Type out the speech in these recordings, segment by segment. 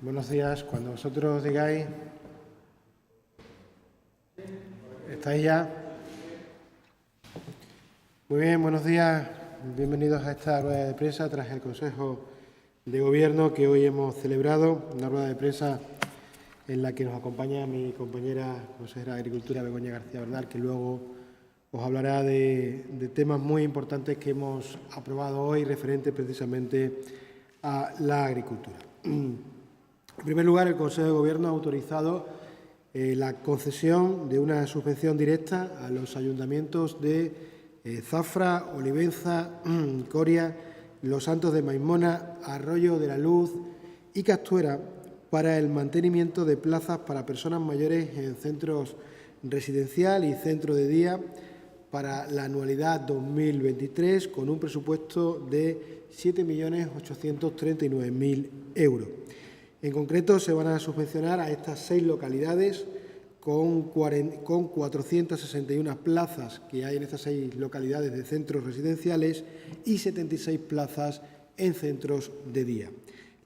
Buenos días, cuando vosotros digáis, ¿estáis ya? Muy bien, buenos días, bienvenidos a esta rueda de prensa tras el Consejo de Gobierno que hoy hemos celebrado, una rueda de prensa en la que nos acompaña mi compañera consejera de Agricultura, Begoña García Bernal, que luego os hablará de temas muy importantes que hemos aprobado hoy referentes precisamente a la agricultura. En primer lugar, el Consejo de Gobierno ha autorizado la concesión de una subvención directa a los ayuntamientos de Zafra, Olivenza, Coria, Los Santos de Maimona, Arroyo de la Luz y Castuera para el mantenimiento de plazas para personas mayores en centros residencial y centro de día para la anualidad 2023 con un presupuesto de 7.839.000 euros. En concreto, se van a subvencionar a estas 6 localidades con 461 plazas que hay en estas 6 localidades de centros residenciales y 76 plazas en centros de día.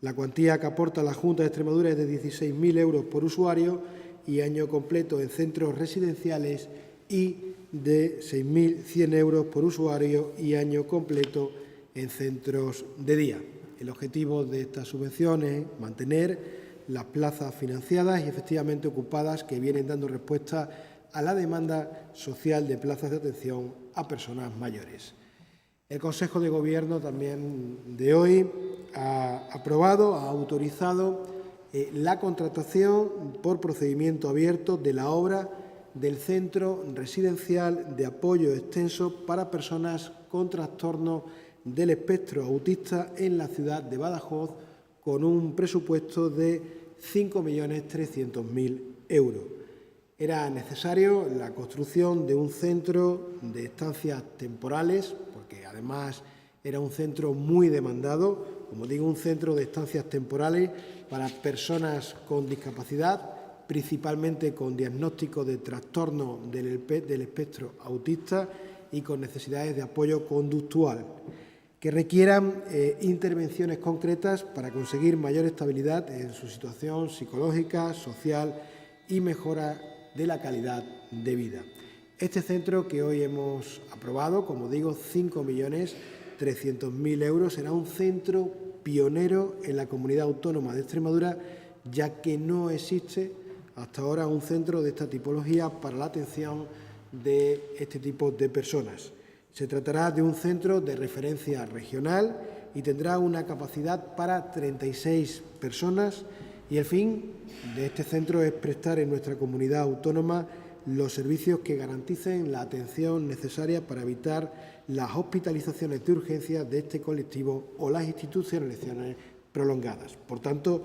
La cuantía que aporta la Junta de Extremadura es de 16.000 euros por usuario y año completo en centros residenciales y de 6.100 euros por usuario y año completo en centros de día. El objetivo de estas subvenciones es mantener las plazas financiadas y efectivamente ocupadas que vienen dando respuesta a la demanda social de plazas de atención a personas mayores. El Consejo de Gobierno también de hoy ha aprobado, ha autorizado la contratación por procedimiento abierto de la obra del Centro Residencial de Apoyo Extenso para personas con trastorno del espectro autista en la ciudad de Badajoz con un presupuesto de 5.300.000 euros. Era necesario la construcción de un centro de estancias temporales, porque además era un centro muy demandado, como digo, un centro de estancias temporales para personas con discapacidad, principalmente con diagnóstico de trastorno del espectro autista y con necesidades de apoyo conductual, que requieran intervenciones concretas para conseguir mayor estabilidad en su situación psicológica, social y mejora de la calidad de vida. Este centro que hoy hemos aprobado, como digo, 5.300.000 euros, será un centro pionero en la comunidad autónoma de Extremadura, ya que no existe hasta ahora un centro de esta tipología para la atención de este tipo de personas. Se tratará de un centro de referencia regional y tendrá una capacidad para 36 personas y el fin de este centro es prestar en nuestra comunidad autónoma los servicios que garanticen la atención necesaria para evitar las hospitalizaciones de urgencia de este colectivo o las institucionalizaciones prolongadas. Por tanto,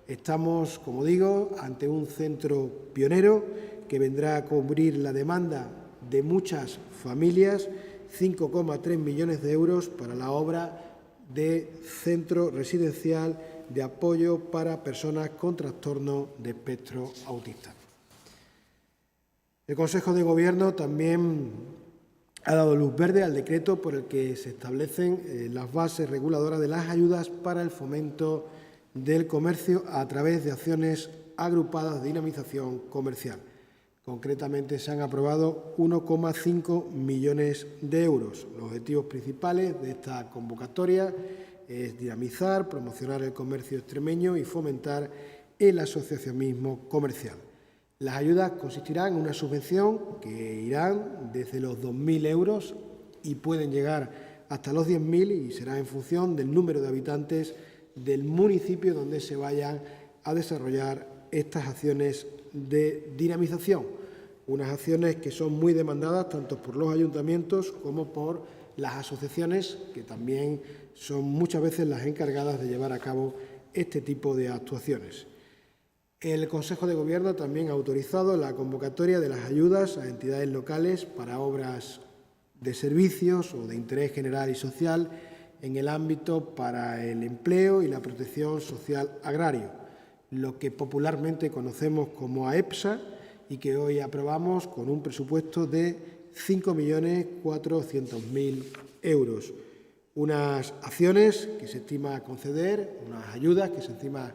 estamos, como digo, ante un centro pionero que vendrá a cubrir la demanda de muchas familias, 5,3 millones de euros para la obra de centro residencial de apoyo para personas con trastorno de espectro autista. El Consejo de Gobierno también ha dado luz verde al decreto por el que se establecen las bases reguladoras de las ayudas para el fomento del comercio a través de acciones agrupadas de dinamización comercial. Concretamente, se han aprobado 1,5 millones de euros. Los objetivos principales de esta convocatoria es dinamizar, promocionar el comercio extremeño y fomentar el asociacionismo comercial. Las ayudas consistirán en una subvención que irán desde los 2.000 euros y pueden llegar hasta los 10.000 y será en función del número de habitantes del municipio donde se vayan a desarrollar estas acciones de dinamización, unas acciones que son muy demandadas tanto por los ayuntamientos como por las asociaciones, que también son muchas veces las encargadas de llevar a cabo este tipo de actuaciones. El Consejo de Gobierno también ha autorizado la convocatoria de las ayudas a entidades locales para obras de servicios o de interés general y social en el ámbito para el empleo y la protección social agrario, lo que popularmente conocemos como AEPSA y que hoy aprobamos con un presupuesto de 5.400.000 euros. Unas acciones que se estima conceder, unas ayudas que se estima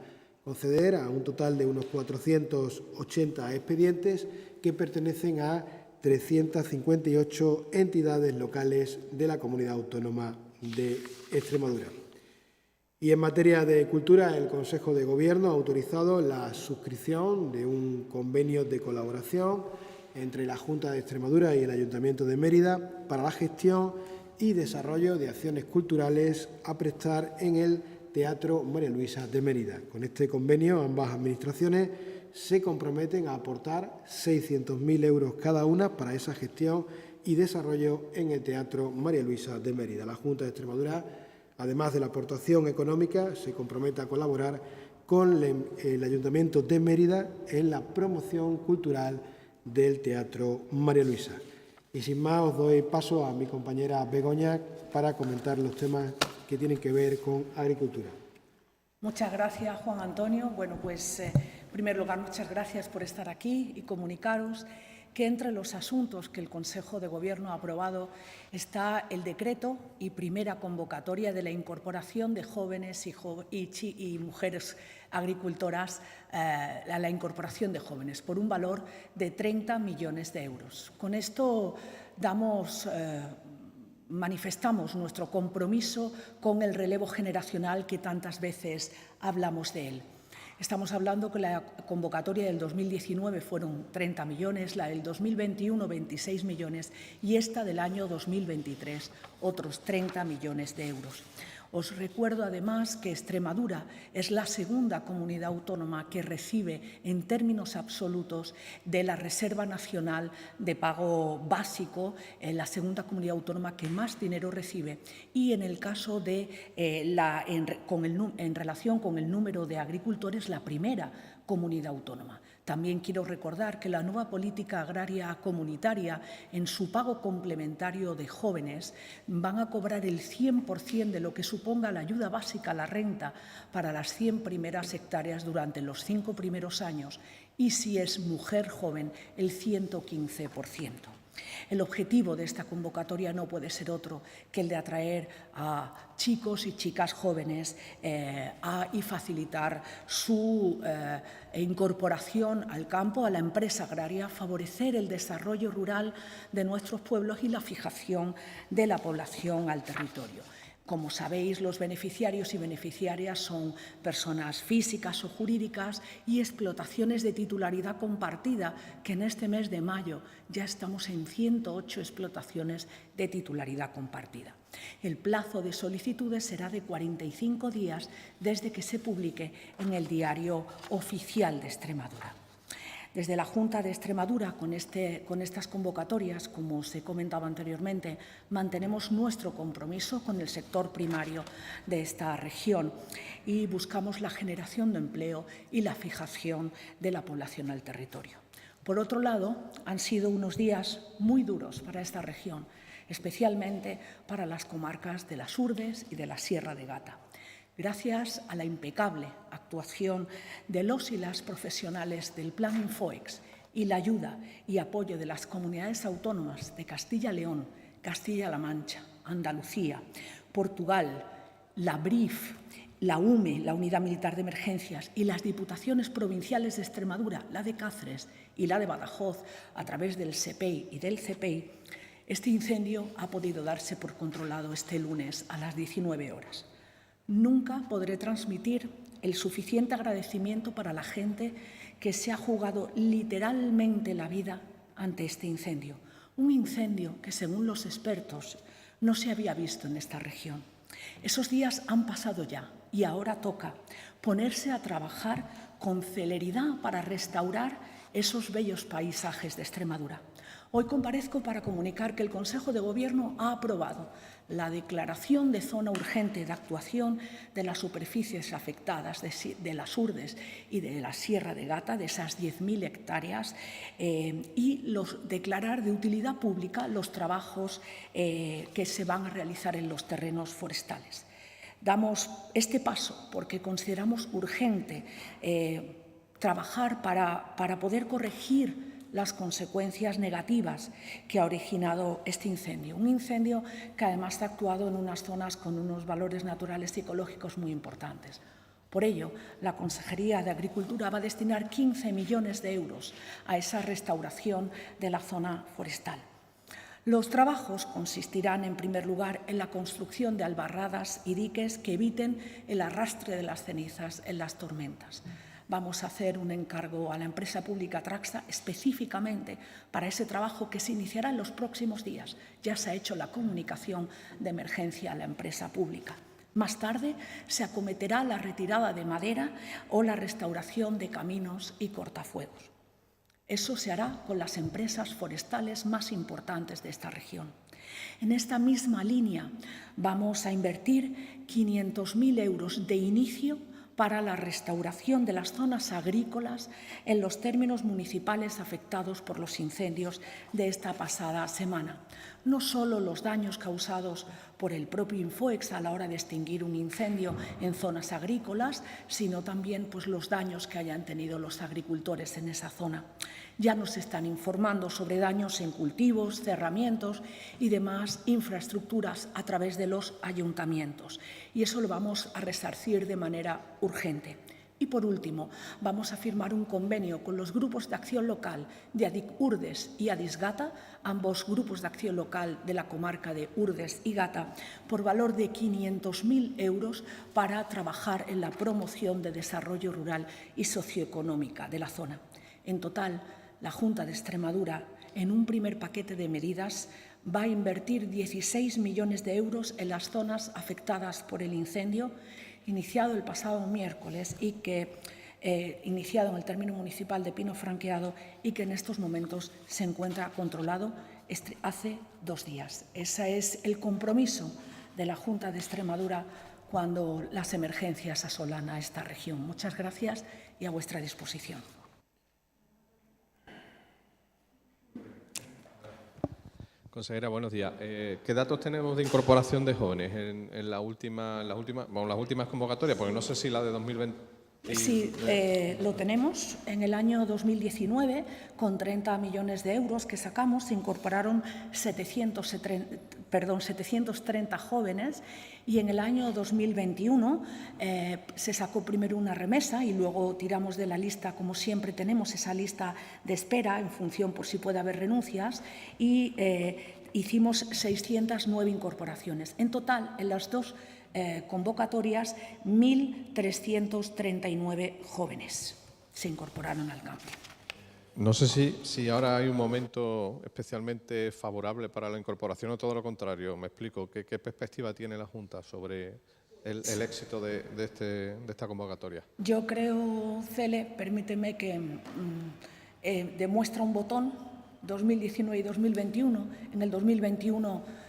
conceder a un total de unos 480 expedientes que pertenecen a 358 entidades locales de la Comunidad Autónoma de Extremadura. Y en materia de cultura, el Consejo de Gobierno ha autorizado la suscripción de un convenio de colaboración entre la Junta de Extremadura y el Ayuntamiento de Mérida para la gestión y desarrollo de acciones culturales a prestar en el Teatro María Luisa de Mérida. Con este convenio, ambas administraciones se comprometen a aportar 600.000 euros cada una para esa gestión y desarrollo en el Teatro María Luisa de Mérida. La Junta de Extremadura, además de la aportación económica, se compromete a colaborar con el Ayuntamiento de Mérida en la promoción cultural del Teatro María Luisa. Y sin más, os doy paso a mi compañera Begoña para comentar los temas que tienen que ver con agricultura. Muchas gracias, Juan Antonio. Bueno, pues en primer lugar, muchas gracias por estar aquí y comunicaros que entre los asuntos que el Consejo de Gobierno ha aprobado está el decreto y primera convocatoria de la incorporación de jóvenes y mujeres agricultoras a la incorporación de jóvenes por un valor de 30 millones de euros. Con esto manifestamos nuestro compromiso con el relevo generacional que tantas veces hablamos de él. Estamos hablando que la convocatoria del 2019 fueron 30 millones, la del 2021 26 millones y esta del año 2023 otros 30 millones de euros. Os recuerdo además que Extremadura es la segunda comunidad autónoma que recibe en términos absolutos de la Reserva Nacional de Pago Básico, la segunda comunidad autónoma que más dinero recibe y en el caso de en relación con el número de agricultores, la primera comunidad autónoma. También quiero recordar que la nueva política agraria comunitaria, en su pago complementario de jóvenes, van a cobrar el 100% de lo que suponga la ayuda básica a la renta para las 100 primeras hectáreas durante los 5 primeros años y, si es mujer joven, el 115%. El objetivo de esta convocatoria no puede ser otro que el de atraer a chicos y chicas jóvenes y facilitar su incorporación al campo, a la empresa agraria, favorecer el desarrollo rural de nuestros pueblos y la fijación de la población al territorio. Como sabéis, los beneficiarios y beneficiarias son personas físicas o jurídicas y explotaciones de titularidad compartida, que en este mes de mayo ya estamos en 108 explotaciones de titularidad compartida. El plazo de solicitudes será de 45 días desde que se publique en el Diario Oficial de Extremadura. Desde la Junta de Extremadura, con estas convocatorias, como os he comentado anteriormente, mantenemos nuestro compromiso con el sector primario de esta región y buscamos la generación de empleo y la fijación de la población al territorio. Por otro lado, han sido unos días muy duros para esta región, especialmente para las comarcas de las Urbes y de la Sierra de Gata. Gracias a la impecable actuación de los y las profesionales del Plan Infoex y la ayuda y apoyo de las comunidades autónomas de Castilla-León, Castilla-La Mancha, Andalucía, Portugal, la BRIF, la UME, la Unidad Militar de Emergencias, y las diputaciones provinciales de Extremadura, la de Cáceres y la de Badajoz, a través del SEPEI y del CEPEI, este incendio ha podido darse por controlado este lunes a las 19 horas. Nunca podré transmitir el suficiente agradecimiento para la gente que se ha jugado literalmente la vida ante este incendio. Un incendio que, según los expertos, no se había visto en esta región. Esos días han pasado ya y ahora toca ponerse a trabajar con celeridad para restaurar esos bellos paisajes de Extremadura. Hoy comparezco para comunicar que el Consejo de Gobierno ha aprobado la declaración de zona urgente de actuación de las superficies afectadas de las Urbes y de la Sierra de Gata, de esas 10.000 hectáreas, y declarar de utilidad pública los trabajos que se van a realizar en los terrenos forestales. Damos este paso porque consideramos urgente trabajar para poder corregir las consecuencias negativas que ha originado este incendio. Un incendio que además ha actuado en unas zonas con unos valores naturales y ecológicos muy importantes. Por ello, la Consejería de Agricultura va a destinar 15 millones de euros a esa restauración de la zona forestal. Los trabajos consistirán, en primer lugar, en la construcción de albarradas y diques que eviten el arrastre de las cenizas en las tormentas. Vamos a hacer un encargo a la empresa pública Traxa específicamente para ese trabajo que se iniciará en los próximos días. Ya se ha hecho la comunicación de emergencia a la empresa pública. Más tarde se acometerá la retirada de madera o la restauración de caminos y cortafuegos. Eso se hará con las empresas forestales más importantes de esta región. En esta misma línea vamos a invertir 500.000 euros de inicio para la restauración de las zonas agrícolas en los términos municipales afectados por los incendios de esta pasada semana. No solo los daños causados por el propio Infoex a la hora de extinguir un incendio en zonas agrícolas, sino también los daños que hayan tenido los agricultores en esa zona. Ya nos están informando sobre daños en cultivos, cerramientos y demás infraestructuras a través de los ayuntamientos. Y eso lo vamos a resarcir de manera urgente. Y, por último, vamos a firmar un convenio con los grupos de acción local de ADIC Urdes y ADIS Gata, ambos grupos de acción local de la comarca de Urdes y Gata, por valor de 500.000 euros para trabajar en la promoción de desarrollo rural y socioeconómica de la zona. En total, la Junta de Extremadura, en un primer paquete de medidas, va a invertir 16 millones de euros en las zonas afectadas por el incendio, iniciado el pasado miércoles y que iniciado en el término municipal de Pino Franqueado y que en estos momentos se encuentra controlado hace 2 días. Ese es el compromiso de la Junta de Extremadura cuando las emergencias asolan a esta región. Muchas gracias y a vuestra disposición. Consejera, buenos días. ¿Qué datos tenemos de incorporación de jóvenes en las últimas convocatorias? Porque no sé si la de 2020... Sí, lo tenemos. En el año 2019, con 30 millones de euros que sacamos, se incorporaron 730 jóvenes y en el año 2021 se sacó primero una remesa y luego tiramos de la lista, como siempre tenemos esa lista de espera en función por si puede haber renuncias y hicimos 609 incorporaciones. En total, en las dos convocatorias, 1.339 jóvenes se incorporaron al campo. No sé si ahora hay un momento especialmente favorable para la incorporación o todo lo contrario. Me explico. ¿Qué perspectiva tiene la Junta sobre el éxito de esta convocatoria? Yo creo, Cele, permíteme que demuestra un botón, 2019 y 2021. En el 2021...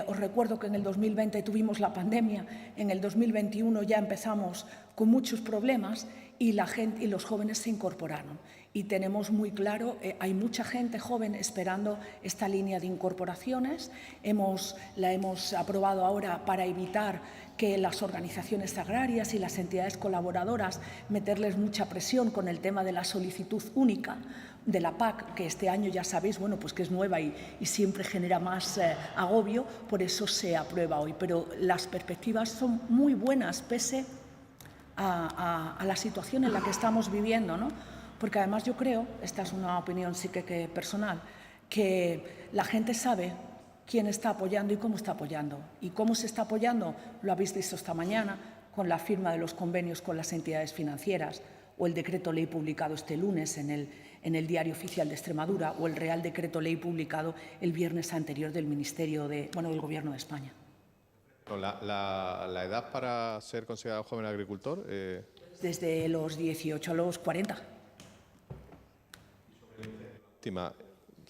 os recuerdo que en el 2020 tuvimos la pandemia, en el 2021 ya empezamos con muchos problemas y los jóvenes se incorporaron. Y tenemos muy claro, hay mucha gente joven esperando esta línea de incorporaciones. La hemos aprobado ahora para evitar que las organizaciones agrarias y las entidades colaboradoras meterles mucha presión con el tema de la solicitud única de la PAC, que este año ya sabéis, pues que es nueva y siempre genera más agobio, por eso se aprueba hoy. Pero las perspectivas son muy buenas, pese a la situación en la que estamos viviendo, ¿no? Porque además yo creo, esta es una opinión sí que personal, que la gente sabe quién está apoyando y cómo está apoyando. Y cómo se está apoyando lo habéis visto esta mañana con la firma de los convenios con las entidades financieras o el decreto ley publicado este lunes en el Diario Oficial de Extremadura o el Real Decreto Ley publicado el viernes anterior del del Gobierno de España. ¿La edad para ser considerado joven agricultor? Desde los 18 a los 40.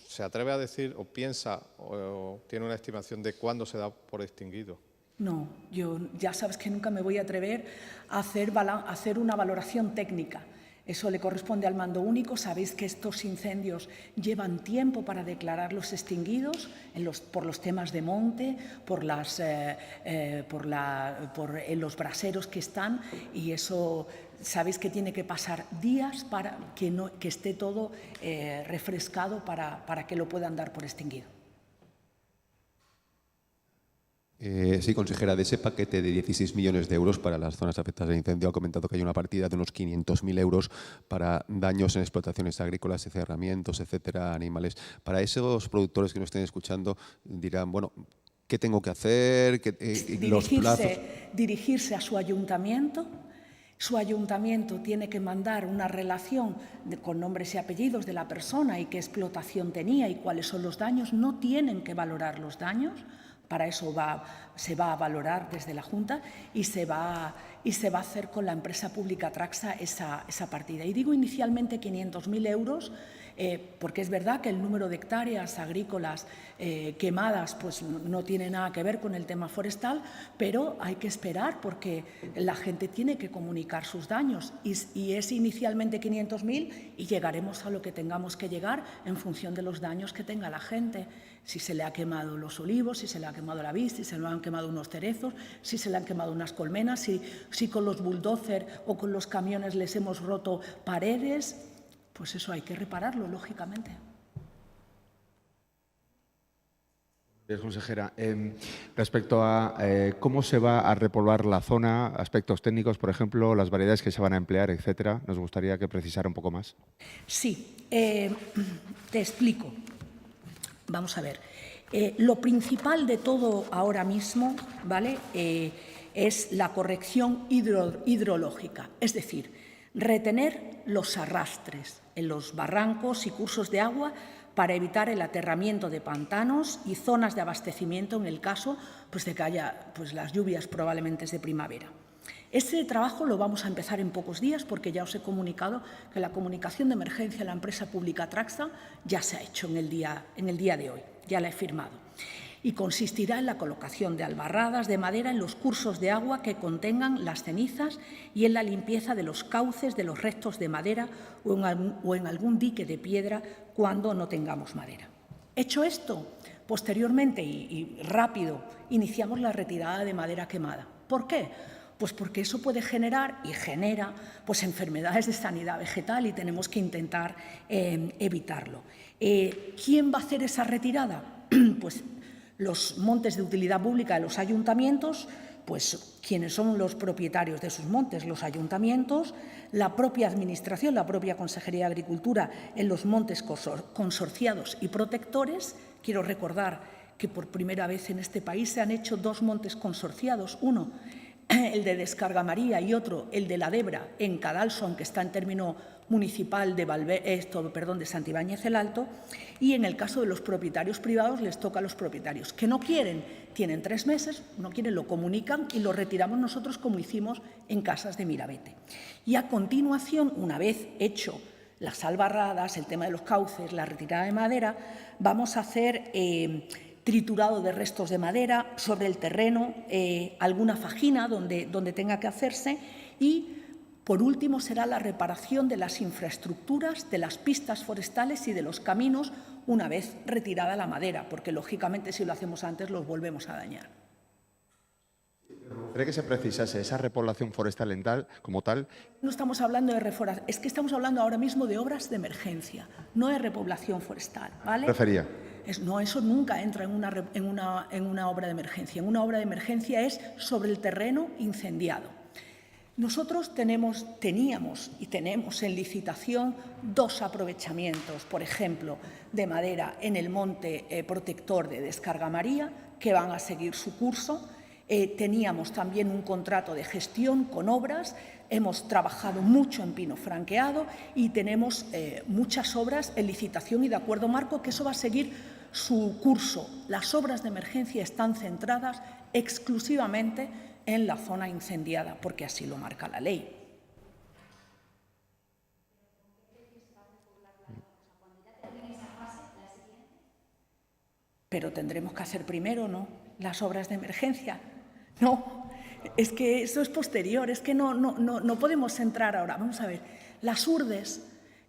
¿Se atreve a decir o piensa o tiene una estimación de cuándo se da por extinguido? No, yo ya sabes que nunca me voy a atrever a hacer una valoración técnica. Eso le corresponde al mando único. Sabéis que estos incendios llevan tiempo para declararlos extinguidos por los temas de monte, por los braseros que están, y eso sabéis que tiene que pasar días para que esté todo refrescado para que lo puedan dar por extinguido. Sí, consejera, de ese paquete de 16 millones de euros para las zonas afectadas al incendio, ha comentado que hay una partida de unos 500.000 euros para daños en explotaciones agrícolas, encerramientos, etcétera, animales. Para esos productores que nos estén escuchando, dirán, bueno, ¿qué tengo que hacer? Los plazos. Dirigirse a su ayuntamiento. Su ayuntamiento tiene que mandar una relación con nombres y apellidos de la persona y qué explotación tenía y cuáles son los daños. No tienen que valorar los daños. Para eso se va a valorar desde la Junta y se va a hacer con la empresa pública Traxa esa partida. Y digo inicialmente 500.000 euros porque es verdad que el número de hectáreas agrícolas quemadas pues, no tiene nada que ver con el tema forestal, pero hay que esperar porque la gente tiene que comunicar sus daños y es inicialmente 500.000 y llegaremos a lo que tengamos que llegar en función de los daños que tenga la gente. Si se le ha quemado los olivos, si se le ha quemado la vid, si se le han quemado unos cerezos, si se le han quemado unas colmenas, si con los bulldozer o con los camiones les hemos roto paredes, pues eso hay que repararlo, lógicamente. Consejera, respecto a cómo se va a repoblar la zona, aspectos técnicos, por ejemplo, las variedades que se van a emplear, etcétera, nos gustaría que precisara un poco más. Sí, te explico. Vamos a ver. Lo principal de todo ahora mismo, ¿vale? Es la corrección hidrológica, es decir, retener los arrastres en los barrancos y cursos de agua para evitar el aterramiento de pantanos y zonas de abastecimiento en el caso pues, de que haya pues, las lluvias probablemente de primavera. Ese trabajo lo vamos a empezar en pocos días porque ya os he comunicado que la comunicación de emergencia de la empresa pública Traxa ya se ha hecho en el día de hoy, ya la he firmado. Y consistirá en la colocación de albarradas de madera en los cursos de agua que contengan las cenizas y en la limpieza de los cauces de los restos de madera o en algún dique de piedra cuando no tengamos madera. Hecho esto, posteriormente y rápido, iniciamos la retirada de madera quemada. ¿Por qué? Pues porque eso puede generar y genera pues, enfermedades de sanidad vegetal y tenemos que intentar evitarlo. ¿Quién va a hacer esa retirada? Pues los montes de utilidad pública de los ayuntamientos, pues quienes son los propietarios de sus montes, los ayuntamientos, la propia Administración, la propia Consejería de Agricultura en los montes consorciados y protectores. Quiero recordar que por primera vez en este país se han hecho 2 montes consorciados, uno el de Descargamaría y otro el de la Debra en Cadalso, aunque está en término municipal de Santibáñez el Alto, y en el caso de los propietarios privados les toca a los propietarios que no quieren, tienen 3 meses, no quieren, lo comunican y lo retiramos nosotros como hicimos en Casas de Mirabete. Y a continuación, una vez hecho las albarradas, el tema de los cauces, la retirada de madera, vamos a hacer triturado de restos de madera sobre el terreno, alguna fajina donde tenga que hacerse y, por último, será la reparación de las infraestructuras, de las pistas forestales y de los caminos una vez retirada la madera, porque, lógicamente, si lo hacemos antes, los volvemos a dañar. ¿Cree que se precisase esa repoblación forestal como tal? No estamos hablando de reforestación, es que estamos hablando ahora mismo de obras de emergencia, no de repoblación forestal, ¿vale? Refería. No, eso nunca entra en una obra de emergencia. En una obra de emergencia es sobre el terreno incendiado. Nosotros teníamos y tenemos en licitación 2 aprovechamientos, por ejemplo, de madera en el monte protector de Descargamaría, que van a seguir su curso. Teníamos también un contrato de gestión con obras, hemos trabajado mucho en pino franqueado y tenemos muchas obras en licitación y de acuerdo marco, que eso va a seguir su curso. Las obras de emergencia están centradas exclusivamente en la zona incendiada, porque así lo marca la ley. Pero tendremos que hacer primero, ¿no?, las obras de emergencia. No, es que eso es posterior, es que no podemos entrar ahora. Vamos a ver, las Urdes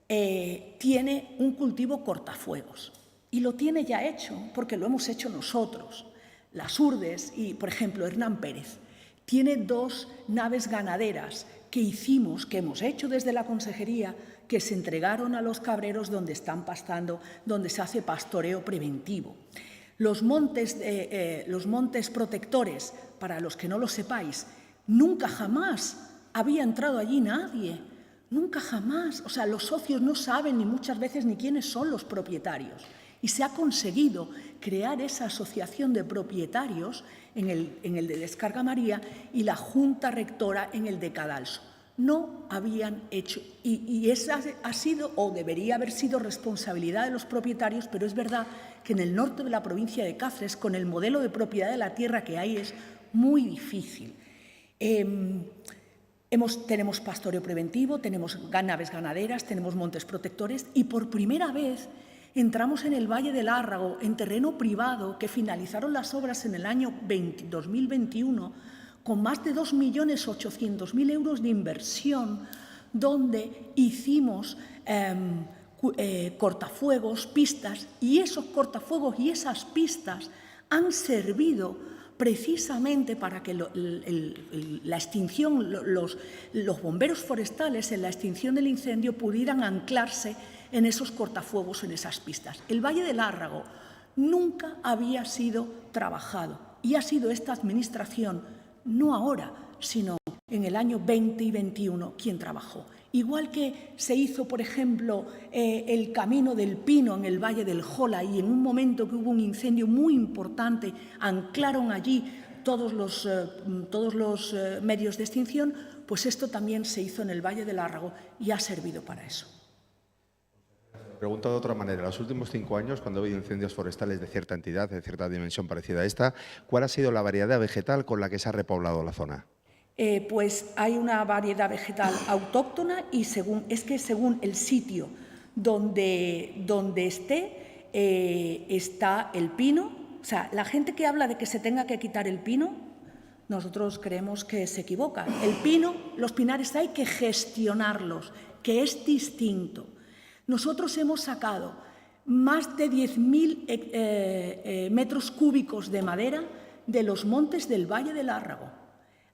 tiene un cultivo cortafuegos y lo tiene ya hecho porque lo hemos hecho nosotros. Las Urdes y, por ejemplo, Hernán Pérez tiene 2 naves ganaderas que hemos hecho desde la Consejería, que se entregaron a los cabreros donde están pastando, donde se hace pastoreo preventivo. Los montes protectores, para los que no lo sepáis, nunca jamás había entrado allí nadie. Nunca jamás. O sea, los socios no saben ni muchas veces ni quiénes son los propietarios. Y se ha conseguido crear esa asociación de propietarios en el de Descarga María y la Junta Rectora en el de Cadalso. No habían hecho, y esa ha sido o debería haber sido responsabilidad de los propietarios, pero es verdad que en el norte de la provincia de Cáceres, con el modelo de propiedad de la tierra que hay, es muy difícil. Tenemos pastoreo preventivo, tenemos naves ganaderas, tenemos montes protectores y por primera vez entramos en el Valle del Árrago, en terreno privado, que finalizaron las obras en el año 2021 con más de 2.800.000 euros de inversión, donde hicimos cortafuegos, pistas, y esos cortafuegos y esas pistas han servido precisamente para que la extinción, los bomberos forestales en la extinción del incendio pudieran anclarse en esos cortafuegos, en esas pistas. El Valle del Árrago nunca había sido trabajado y ha sido esta administración, no ahora, sino en el año 20 y 21, quien trabajó. Igual que se hizo, por ejemplo, el Camino del Pino en el Valle del Jola, y en un momento que hubo un incendio muy importante, anclaron allí todos los medios de extinción, pues esto también se hizo en el Valle del Árrago y ha servido para eso. Pregunto de otra manera, en los últimos 5 años, cuando ha habido incendios forestales de cierta entidad, de cierta dimensión parecida a esta, ¿cuál ha sido la variedad vegetal con la que se ha repoblado la zona? Pues hay una variedad vegetal autóctona y según el sitio donde esté, está el pino. O sea, la gente que habla de que se tenga que quitar el pino, nosotros creemos que se equivoca. El pino, los pinares hay que gestionarlos, que es distinto. Nosotros hemos sacado más de 10.000 metros cúbicos de madera de los montes del Valle del Árrago.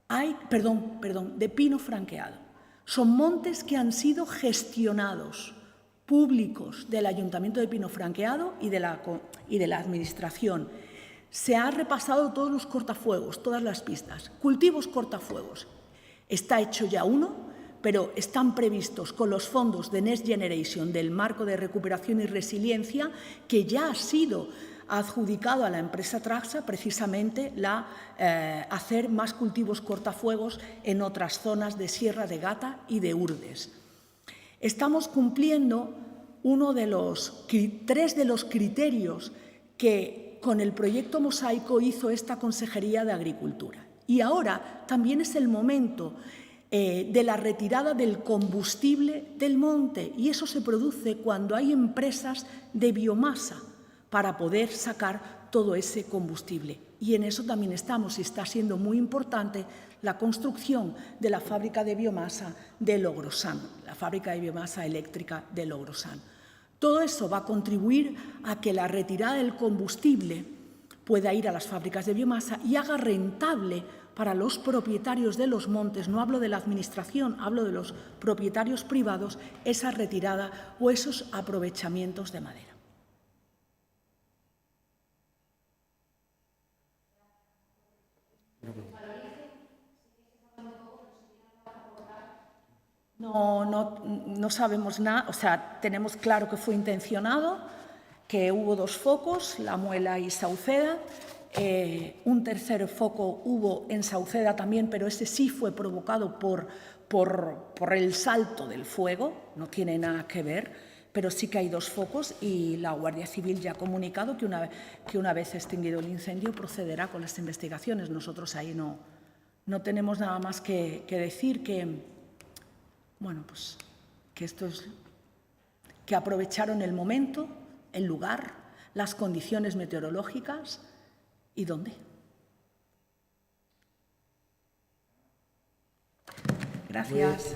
De pino franqueado. Son montes que han sido gestionados, públicos, del Ayuntamiento de Pino Franqueado y de la Administración. Se ha repasado todos los cortafuegos, todas las pistas. Cultivos cortafuegos. Está hecho ya uno, pero están previstos con los fondos de Next Generation del Marco de Recuperación y Resiliencia, que ya ha sido adjudicado a la empresa Traxa precisamente hacer más cultivos cortafuegos en otras zonas de Sierra de Gata y de Urdes. Estamos cumpliendo tres de los criterios que con el proyecto Mosaico hizo esta Consejería de Agricultura. Y ahora también es el momento de la retirada del combustible del monte, y eso se produce cuando hay empresas de biomasa para poder sacar todo ese combustible. Y en eso también estamos, y está siendo muy importante la construcción de la fábrica de biomasa de Logrosán, la fábrica de biomasa eléctrica de Logrosán. Todo eso va a contribuir a que la retirada del combustible pueda ir a las fábricas de biomasa y haga rentable para los propietarios de los montes, no hablo de la Administración, hablo de los propietarios privados, esa retirada o esos aprovechamientos de madera. No sabemos nada, o sea, tenemos claro que fue intencionado, que hubo 2 focos, La Muela y Sauceda. Un tercer foco hubo en Sauceda también, pero ese sí fue provocado por el salto del fuego, no tiene nada que ver, pero sí que hay 2 focos y la Guardia Civil ya ha comunicado que una vez extinguido el incendio procederá con las investigaciones. Nosotros ahí no tenemos nada más que decir, pues que esto es que aprovecharon el momento, el lugar, las condiciones meteorológicas y dónde. Gracias.